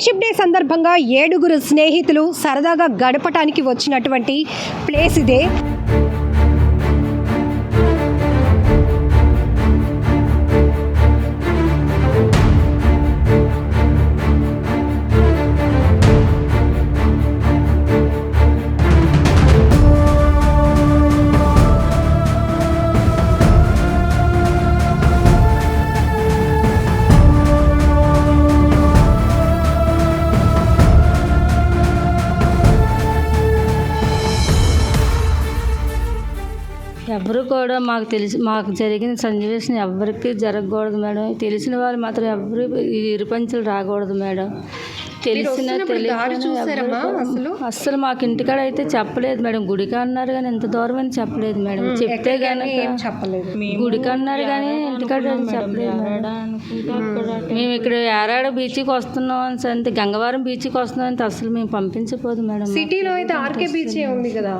Friendship day సందర్భంగా 7 స్నేహితులు సరదాగా గడపటానికి వచ్చినటువంటి ప్లేస్ ఇదే. ఎవరు కూడా మాకు జరిగిన సన్నివేశం ఎవరికి జరగకూడదు మేడం. తెలిసిన వాళ్ళు మాత్రం ఎవరు ఇరుపంచులు రాకూడదు మేడం. అస్సలు మాకు ఇంటికాడ అయితే చెప్పలేదు మేడం. గుడికి అన్నారు కానీ ఎంత దూరం అని చెప్పలేదు మేడం. చెప్తే కానీ చెప్పలేదు. గుడికి అన్నారు కానీ ఇంటికాడ చెప్పలేదు మేడం. మేము ఇక్కడ ఏరాడ బీచ్కి వస్తున్నాం అని అంతే, గంగవరం బీచ్కి వస్తున్నాం అంటే అసలు మేము పంపించకపోదు మేడం. సిటీలో అయితే ఆర్కే బీచ్ ఉంది కదా,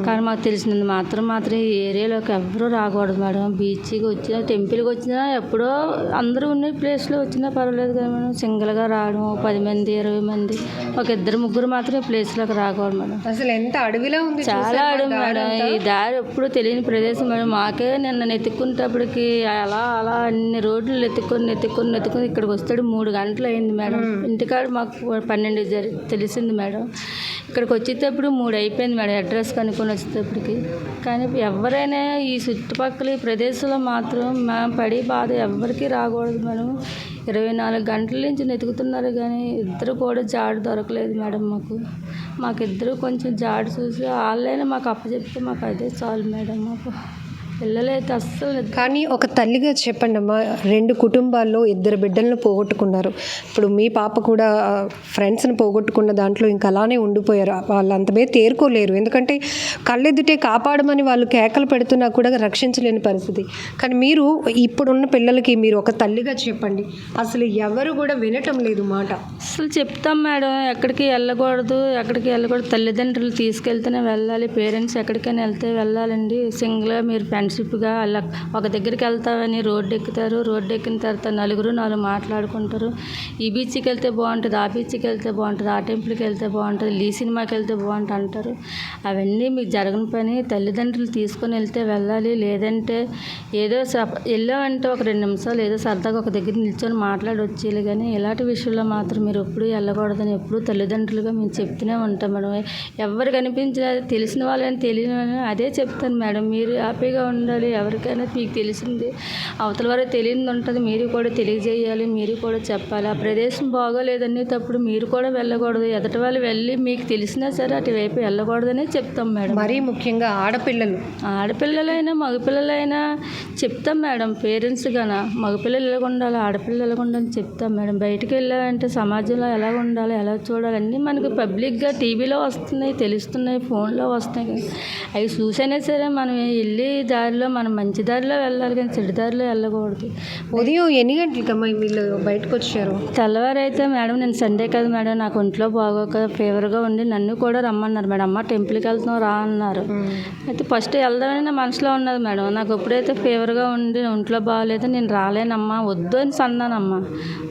కానీ మాకు తెలిసినందు మాత్రం ఈ ఏరియాలోకి ఎవరూ రాకూడదు మేడం. బీచ్కి వచ్చినా టెంపుల్కి వచ్చినా ఎప్పుడో అందరూ ఉన్న ప్లేస్లో వచ్చినా పర్వాలేదు కదా మేడం. సింగిల్గా రావడం 10 మంది 20 మంది ఒక 2-3 మాత్రం ఈ ప్లేస్లోకి రాకూడదు మేడం. అసలు ఎంత అడవిలా ఉంది, చాలా అడవి మేడం. ఈ దారి ఎప్పుడు తెలియని ప్రదేశం మేడం. మాకే నిన్న ఎత్తుకునేటప్పటికి అలా అన్ని రోడ్లు ఎత్తుకొని ఇక్కడికి వస్తాడు 3 గంటలు అయింది మేడం. ఇంటికాడ మాకు 12 తెలిసింది మేడం. ఇక్కడికి వచ్చేటప్పుడు 3 అయిపోయింది మేడం అడ్రస్ కనుక్కొని వచ్చేటప్పటికి. కానీ ఎవరైనా ఈ చుట్టుపక్కల ఈ ప్రదేశంలో మాత్రం మేము పడి బాధ ఎవరికి రాకూడదు మేడం. 24 గంటల నుంచి వెతుకుతున్నారు కానీ ఇద్దరు కూడా జాడు దొరకలేదు మేడం. మాకిద్దరు కొంచెం జాడు చూసి వాళ్ళైనా మాకు అప్పచెప్తే మాకు అదే చాలు మేడం. మాకు పిల్లలైతే అస్సలు. కానీ ఒక తల్లిగా చెప్పండి అమ్మా, 2 కుటుంబాల్లో 2 బిడ్డలను పోగొట్టుకున్నారు. ఇప్పుడు మీ పాప కూడా ఫ్రెండ్స్ని పోగొట్టుకున్న దాంట్లో ఇంకా అలానే ఉండిపోయారు. వాళ్ళు అంతమే తేరుకోలేరు. ఎందుకంటే కళ్ళెదుటే కాపాడమని వాళ్ళు కేకలు పెడుతున్నా కూడా రక్షించలేని పరిస్థితి. కానీ మీరు ఇప్పుడున్న పిల్లలకి మీరు ఒక తల్లిగా చెప్పండి, అసలు ఎవరు కూడా వినటం లేదు మాట. అసలు చెప్తాం మేడం, ఎక్కడికి వెళ్ళకూడదు. తల్లిదండ్రులు తీసుకెళ్తేనే వెళ్ళాలి. పేరెంట్స్ ఎక్కడికైనా వెళ్తే వెళ్ళాలండి. సింగిల్గా మీరు ఫ్రెండ్షిప్గా అలా ఒక దగ్గరికి వెళ్తామని రోడ్డు ఎక్కుతారు. రోడ్డు ఎక్కిన తర్వాత 4 మాట్లాడుకుంటారు. ఈ బీచ్కి వెళ్తే బాగుంటుంది, ఆ బీచ్కి వెళ్తే బాగుంటుంది, ఆ టెంపుల్కి వెళ్తే బాగుంటుంది, ఈ సినిమాకి వెళ్తే బాగుంటుంది అంటారు. అవన్నీ మీకు జరగని పని. తల్లిదండ్రులు తీసుకొని వెళ్తే వెళ్ళాలి. లేదంటే ఏదో వెళ్ళామంటే ఒక 2 నిమిషాలు ఏదో సరదాగా ఒక దగ్గర నిల్చొని మాట్లాడి వచ్చేయాలి. కానీ ఇలాంటి విషయంలో మాత్రం మీరు ఎప్పుడు వెళ్ళకూడదని ఎప్పుడు తల్లిదండ్రులుగా మేము చెప్తూనే ఉంటాం మేడం. ఎవరు కనిపించినా తెలిసిన వాళ్ళని తెలియని వాళ్ళని అదే చెప్తాను మేడం. మీరు హ్యాపీగా ఉండాలి. ఎవరికైనా మీకు తెలిసింది అవతల వారికి తెలియదు ఉంటుంది, మీరు కూడా తెలియజేయాలి, మీరు కూడా చెప్పాలి. ఆ ప్రదేశం బాగోలేదనేటప్పుడు మీరు కూడా వెళ్ళకూడదు. ఎదటి వాళ్ళు వెళ్ళి మీకు తెలిసినా సరే అటువైపు వెళ్ళకూడదనే చెప్తాం మేడం. మరీ ముఖ్యంగా ఆడపిల్లలైనా మగపిల్లలైనా చెప్తాం మేడం. పేరెంట్స్ గాన మగపిల్లలు ఎలాగ ఉండాలి, ఆడపిల్లలు ఎలాగ ఉండాలని చెప్తాం మేడం. బయటకు వెళ్ళాలంటే సమాజంలో ఎలా ఉండాలి, ఎలా చూడాలి అన్నీ మనకి పబ్లిక్గా టీవీలో వస్తున్నాయి, తెలుస్తున్నాయి, ఫోన్లో వస్తున్నాయి. అవి చూసైనా సరే మనం వెళ్ళి దారిలో మనం మంచి దారిలో వెళ్ళాలి కానీ చెడు దారిలో వెళ్ళకూడదు. ఉదయం ఎన్ని గంటలకమ్మా వీళ్ళు బయటకు వచ్చారు? తెల్లవారైతే మేడం నేను సండే కదా మేడం, నాకు ఒంట్లో బాగోక ఫీవర్గా ఉండి నన్ను కూడా రమ్మన్నారు మేడం. అమ్మ టెంపుల్కి వెళ్తున్నాం రా అన్నారు. అయితే ఫస్ట్ వెళ్దామని నా మనసులో ఉన్నది మేడం. నాకు ఎప్పుడైతే ఫీవర్గా ఉండి ఒంట్లో బాగాలేదు నేను రాలేనమ్మా, వద్దు అని అన్నానమ్మా.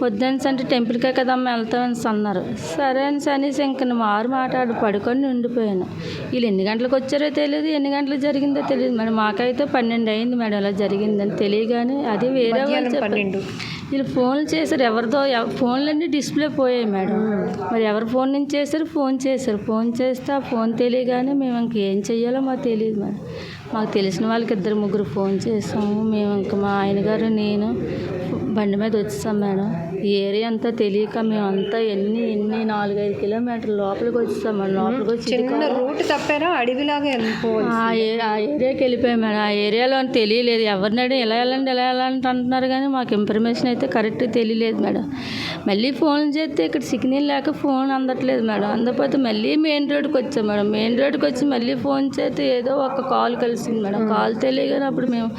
వద్దని అంటే టెంపుల్కే కదమ్మా వెళ్తామని అన్నారు. సరే అనేసి ఇంక మాట్లాడి పడుకొని ఉండిపోయాను. వీళ్ళు ఎన్ని గంటలకు వచ్చారో తెలియదు, ఎన్ని గంటలకు జరిగిందో తెలియదు మేడం. మాకైతే 12 అయింది మేడం అలా జరిగిందని తెలియగానే. అది వేరే వీళ్ళు ఫోన్లు చేశారు. ఎవరిదో ఫోన్లన్నీ డిస్ప్లే పోయాయి మేడం. మరి ఎవరి ఫోన్ నుంచి చేశారు? ఫోన్ చేస్తే ఆ ఫోన్ తెలియగానే మేము ఇంకేం చెయ్యాలో మాకు తెలియదు మేడం. మాకు తెలిసిన వాళ్ళకి 2-3 ఫోన్ చేసాము. మేము ఇంకా మా ఆయన గారు నేను బండి మీద వచ్చేసాం మేడం. ఈ ఏరియా అంతా తెలియక మేమంతా ఎన్ని 4-5 కిలోమీటర్ల లోపలికి వచ్చేసాం మేడం. లోపలికి వచ్చి చిన్న రూట్ తప్పారా, అడవిలాగా ఆ ఏరియాకి వెళ్ళిపోయాం మేడం. ఆ ఏరియాలో తెలియలేదు. ఎవరినాడు ఎలా వెళ్ళాలంటే అంటున్నారు కానీ మాకు ఇన్ఫర్మేషన్ అయితే కరెక్ట్ తెలియలేదు మేడం. మళ్ళీ ఫోన్ చేస్తే ఇక్కడ సిగ్నల్ లేక ఫోన్ అందట్లేదు మేడం. అందకపోతే మళ్ళీ మెయిన్ రోడ్కి వచ్చాం మేడం. మెయిన్ రోడ్కి వచ్చి మళ్ళీ ఫోన్ చేస్తే ఏదో ఒక కాల్ కలిసింది మేడం. కాల్ తెలియగానే అప్పుడు మేము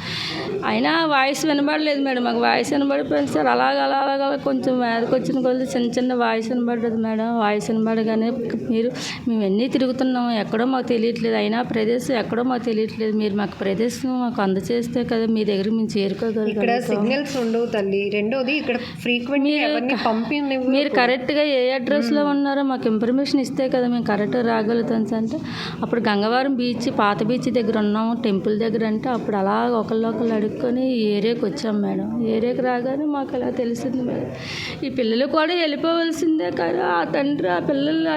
అయినా వాయిస్ వినబడలేదు మేడం. మాకు వాయిస్ వినబడిపోయింది సార్. అలాగ కొంచెం మీదకి వచ్చిన కొద్ది చిన్న చిన్న వాయిస్ వినబడ్డది మేడం. వాయిస్ వినబడగానే మేము ఎన్ని తిరుగుతున్నాం, ఎక్కడో మాకు తెలియట్లేదు, అయినా ప్రదేశం ఎక్కడో మాకు తెలియట్లేదు, మీరు మాకు ప్రదేశం మాకు అందచేస్తే కదా మీ దగ్గరికి మేము చేరుకోగలుగుతాం. ఇక్కడ సిగ్నల్స్ ఉండవు తల్లి. రెండోది ఇక్కడ ఫ్రీక్వెంట్ మీరు కరెక్ట్గా ఏ అడ్రస్లో ఉన్నారో మాకు ఇన్ఫర్మేషన్ ఇస్తే కదా మేము కరెక్ట్గా రాగలుగుతాం అంటే అప్పుడు గంగవరం బీచ్, పాత బీచ్ దగ్గర ఉన్నాము, టెంపుల్ దగ్గర అంటే అప్పుడు అలా ఒకళ్ళు అడుక్కొని ఈ ఏరియాకి వచ్చాం మేడం. ఏరియాకి రాగానే మాకు అలా తెలిసింది మేడం. ఈ పిల్లలు కూడా వెళ్ళిపోవలసిందే కానీ ఆ తండ్రి ఆ పిల్లలు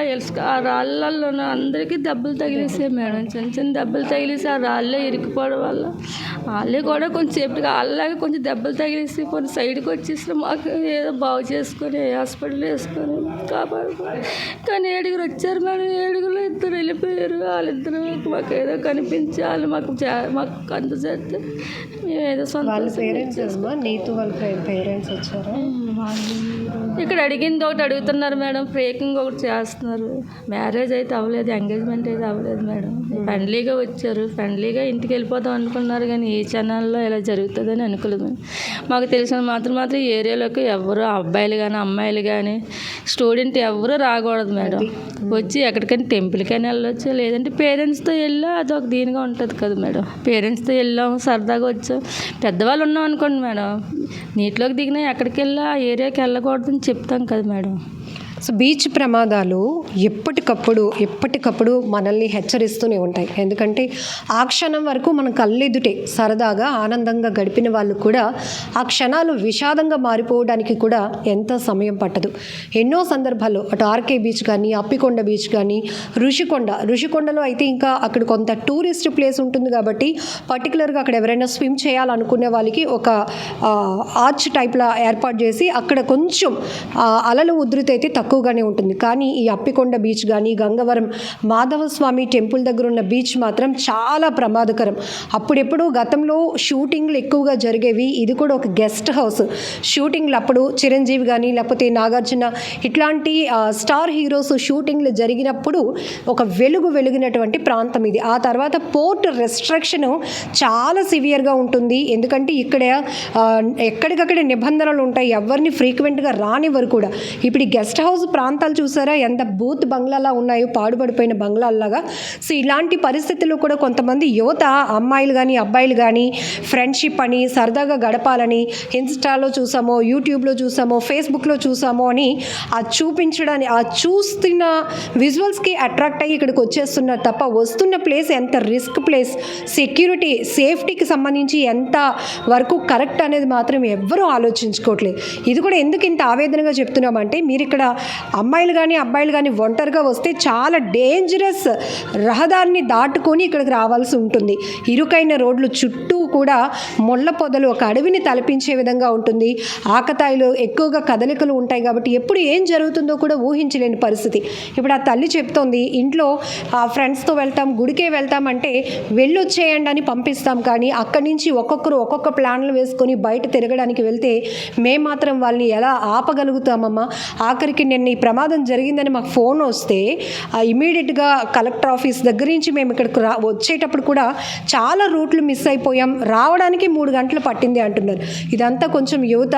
ఆ రాళ్ళల్లో అందరికీ దెబ్బలు తగిలేసాయి మేడం. చిన్న చిన్న దెబ్బలు తగిలేసి ఆ రాళ్ళే ఇరికిపోవడం వల్ల వాళ్ళే కూడా కొంచెంసేపటికి వాళ్ళలాగా కొంచెం దెబ్బలు తగిలేసి కొన్ని సైడ్కి వచ్చేసి మాకు ఏదో బాగు చేసుకొని హాస్పిటల్ వేసుకొని కాపాడుకొని, కానీ 7 వచ్చారు మేడం. 7 ఇద్దరు వెళ్ళిపోయారు. వాళ్ళిద్దరు మాకు ఏదో కనిపించి వాళ్ళు మాకు అంత చేస్తే మేము ఏదో సొంత పేరెంట్స్ వచ్చారు. ఇక్కడ అడిగింది ఒకటి అడుగుతున్నారు మేడం, బ్రేకింగ్ ఒకటి చేస్తున్నారు. మ్యారేజ్ అయితే అవ్వలేదు, ఎంగేజ్మెంట్ అయితే అవ్వలేదు మేడం. ఫ్రెండ్లీగా వచ్చారు, ఫ్రెండ్లీగా ఇంటికి వెళ్ళిపోతాం అనుకున్నారు, కానీ ఈ ఛానల్లో ఇలా జరుగుతుందని అనుకోలేదు. మాకు తెలిసిన మాత్రం ఈ ఏరియాలోకి ఎవరు అబ్బాయిలు కానీ అమ్మాయిలు కానీ స్టూడెంట్ ఎవరు రాకూడదు మేడం. వచ్చి ఎక్కడికైనా టెంపుల్కైనా వెళ్ళొచ్చు, లేదంటే పేరెంట్స్తో వెళ్ళా అదొక దీనిగా ఉంటుంది కదా మేడం. పేరెంట్స్తో వెళ్ళాము, సరదాగా వచ్చాం. పెద్దవాళ్ళు ఉన్నాం అనుకోండి మేడం, నీటిలోకి దిగినా ఎక్కడికి వెళ్ళా ఆ ఏరియాకి వెళ్ళకూడదని చెప్తాం కదా మేడం. సో బీచ్ ప్రమాదాలు ఎప్పటికప్పుడు మనల్ని హెచ్చరిస్తూనే ఉంటాయి. ఎందుకంటే ఆ క్షణం వరకు మన కళ్ళెదుటే సరదాగా ఆనందంగా గడిపిన వాళ్ళు కూడా ఆ క్షణాలు విషాదంగా మారిపోవడానికి కూడా ఎంత సమయం పట్టదు. ఎన్నో సందర్భాల్లో అటు ఆర్కే బీచ్ కానీ, అప్పికొండ బీచ్ కానీ, ఋషికొండలో అయితే ఇంకా అక్కడ కొంత టూరిస్ట్ ప్లేస్ ఉంటుంది కాబట్టి పర్టికులర్గా అక్కడ ఎవరైనా స్విమ్ చేయాలనుకునే వాళ్ళకి ఒక ఆర్చ్ టైప్లా ఏర్పాటు చేసి అక్కడ కొంచెం అలలు ఉధృతి అయితే తక్కువగానే ఉంటుంది. కానీ ఈ అప్పికొండ బీచ్ కానీ, గంగవరం మాధవస్వామి టెంపుల్ దగ్గర ఉన్న బీచ్ మాత్రం చాలా ప్రమాదకరం. అప్పుడెప్పుడు గతంలో షూటింగ్లు ఎక్కువగా జరిగేవి. ఇది కూడా ఒక గెస్ట్ హౌస్. షూటింగ్లు అప్పుడు చిరంజీవి కానీ లేకపోతే నాగార్జున ఇట్లాంటి స్టార్ హీరోస్ షూటింగ్లు జరిగినప్పుడు ఒక వెలిగినటువంటి ప్రాంతం ఇది. ఆ తర్వాత పోర్ట్ రెస్ట్రిక్షన్ చాలా సివియర్గా ఉంటుంది. ఎందుకంటే ఇక్కడ ఎక్కడికక్కడ నిబంధనలు ఉంటాయి, ఎవరిని ఫ్రీక్వెంట్గా రానివ్వరు కూడా. ఇప్పుడు ఈ గెస్ట్ హౌస్ ప్రాంతాలు చూసారా ఎంత బూత్ బంగ్లాలా ఉన్నాయో, పాడుపడిపోయిన బంగ్లాల్లాగా. సో ఇలాంటి పరిస్థితుల్లో కూడా కొంతమంది యువత, అమ్మాయిలు కానీ అబ్బాయిలు కానీ ఫ్రెండ్షిప్ అని సరదాగా గడపాలని ఇన్స్టాలో చూసామో, యూట్యూబ్లో చూసామో, ఫేస్బుక్లో చూసామో అని ఆ చూపించడానికి, ఆ చూస్తున్న విజువల్స్కి అట్రాక్ట్ అయ్యి ఇక్కడికి వచ్చేస్తున్నారు తప్ప వస్తున్న ప్లేస్ ఎంత రిస్క్ ప్లేస్, సెక్యూరిటీ సేఫ్టీకి సంబంధించి ఎంత వరకు కరెక్ట్ అనేది మాత్రం ఎవ్వరూ ఆలోచించుకోవట్లేదు. ఇది కూడా ఎందుకు ఇంత ఆవేదనగా చెప్తున్నామంటే, మీరు ఇక్కడ అమ్మాయిలు కానీ అబ్బాయిలు కానీ ఒంటరిగా వస్తే చాలా డేంజరస్ రహదారిని దాటుకొని ఇక్కడికి రావాల్సి ఉంటుంది. ఇరుకైన రోడ్లు చుట్టూ కూడా ముళ్ళ పొదలు, ఒక అడవిని తలపించే విధంగా ఉంటుంది. ఆకతాయిలు ఎక్కువగా కదలికలు ఉంటాయి కాబట్టి ఎప్పుడు ఏం జరుగుతుందో కూడా ఊహించలేని పరిస్థితి. ఇప్పుడు ఆ తల్లి చెప్తోంది, ఇంట్లో ఫ్రెండ్స్తో వెళ్తాం, గుడికే వెళ్తామంటే వెళ్ళొచ్చేయండి అని పంపిస్తాం, కానీ అక్కడి నుంచి ఒక్కొక్కరు ఒక్కొక్క ప్లాన్లు వేసుకొని బయట తిరగడానికి వెళ్తే మేము మాత్రం వాళ్ళని ఎలా ఆపగలుగుతామమ్మా? ఆఖరికి నిన్న ఈ ప్రమాదం జరిగిందని మాకు ఫోన్ వస్తే ఇమీడియట్గా కలెక్టర్ ఆఫీస్ దగ్గర నుంచి మేము ఇక్కడికి వచ్చేటప్పుడు కూడా చాలా రూట్లు మిస్ అయిపోయాం, రావడానికి 3 గంటలు పట్టింది అంటున్నారు. ఇదంతా కొంచెం యువత,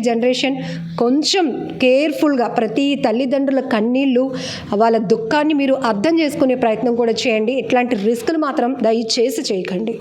జనరేషన్ కొంచెం కేర్ఫుల్గా ప్రతి తల్లిదండ్రుల కన్నీళ్ళు, వాళ్ళ దుఃఖాన్ని మీరు అర్థం చేసుకునే ప్రయత్నం కూడా చేయండి. ఇట్లాంటి రిస్కులు మాత్రం దయచేసి చేయకండి.